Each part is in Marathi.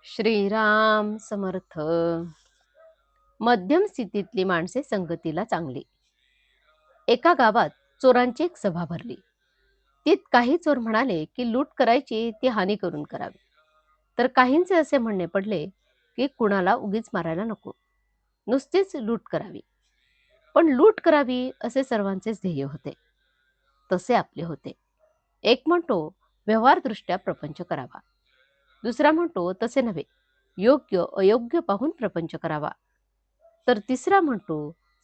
श्रीराम समर्थ. मध्यम स्थितीतली माणसे संगतीला चांगली. एका गावात चोरांची एक सभा भरली. तीत काही चोर म्हणाले की लूट करायची ती हानी करून करावी, तर काहींचे असे म्हणणे पडले की कुणाला उगीच मारायला नको, नुसतीच लूट करावी. पण लूट करावी असे सर्वांचेच ध्येय होते. तसे आपले होते. एक म्हणतो व्यवहारदृष्ट्या प्रपंच करावा, दुसरा म्हणतो तसे नव्हे, योग्य अयोग्य पाहून प्रपंच करावा, तर तिसरा म्हणतो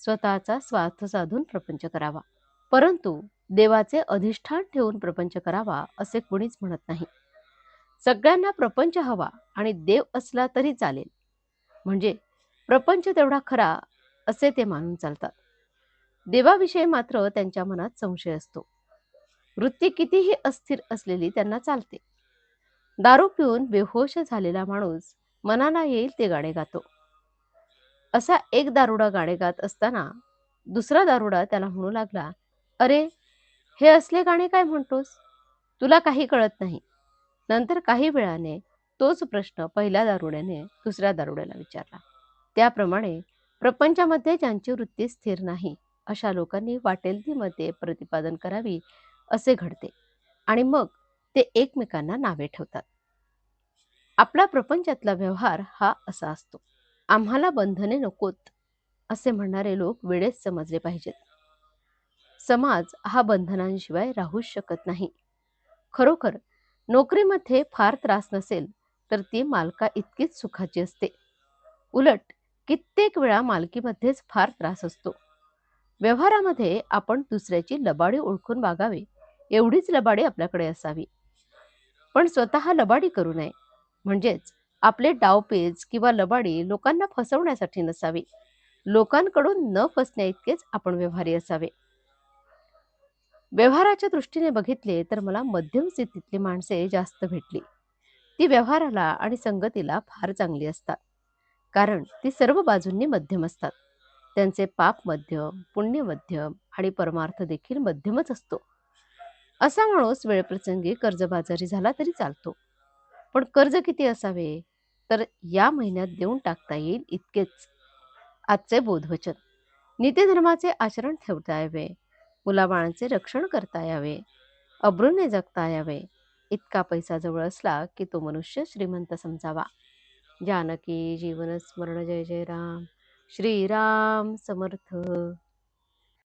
स्वतःचा स्वार्थ साधून प्रपंच करावा. परंतु देवाचे अधिष्ठान ठेवून प्रपंच करावा असे कोणीच म्हणत नाही. सगळ्यांना प्रपंच हवा आणि देव असला तरी चालेल, म्हणजे प्रपंच तेवढा खरा असे ते मानून चालतात. देवाविषयी मात्र त्यांच्या मनात संशय असतो. वृत्ती कितीही अस्थिर असलेली त्यांना चालते. दारू पिऊन बेहोश झालेला माणूस मनाला येईल ते गाणे गातो. असा एक दारुडा गाणे गात असताना दुसरा दारुडा त्याला म्हणू लागला, अरे, हे असले गाणे काय म्हणतोस? तुला काही कळत नाही. नंतर काही वेळाने तोच प्रश्न पहिल्या दारुड्याने दुसऱ्या दारुड्याला विचारला. त्याप्रमाणे प्रपंचामध्ये ज्यांची वृत्ती स्थिर नाही अशा लोकांनी वाटेल ती मते प्रतिपादन करावी असे घडते, आणि मग ते एकमेकांना नावे ठेवतात. आपला प्रपंचातला व्यवहार हा असा असतो. आम्हाला बंधने नकोत असे म्हणणारे लोक वेळेच समजले पाहिजेत. समाज हा बंधनांशिवाय राहूच शकत नाही. खरोखर नोकरीमध्ये फार त्रास नसेल तर ती मालका इतकीच सुखाची असते. उलट कित्येक वेळा मालकीमध्येच फार त्रास असतो. व्यवहारामध्ये आपण दुसऱ्याची लबाडी ओळखून वागावे, एवढीच लबाडी आपल्याकडे असावी. पण स्वतः लबाडी करू नये, म्हणजेच आपले डावपेच किंवा लबाडी लोकांना फसवण्यासाठी नसावी. लोकांकडून न फसण्या इतकेच आपण व्यवहारी असावे. व्यवहाराच्या दृष्टीने बघितले तर मला मध्यम स्थितीतली माणसे जास्त भेटली. ती व्यवहाराला आणि संगतीला फार चांगली असतात, कारण ती सर्व बाजूंनी मध्यम असतात. त्यांचे पाप मध्यम, पुण्य मध्यम आणि परमार्थ देखील मध्यमच असतो. असा माणूस वेळप्रसंगी कर्जबाजारी झाला तरी चालतो. पण कर्ज किती असावे? तर या महिन्यात देऊन टाकता येईल इतकेच. आजचे बोधवचन: नीतिधर्माचे आचरण ठेवता यावे, मुलाबाळांचे रक्षण करता यावे, अब्रूने जगता यावे. इतका पैसा जवळ असला की तो मनुष्य श्रीमंत समजावा. जानकी जीवन स्मरण. जय जय राम. श्रीराम समर्थ.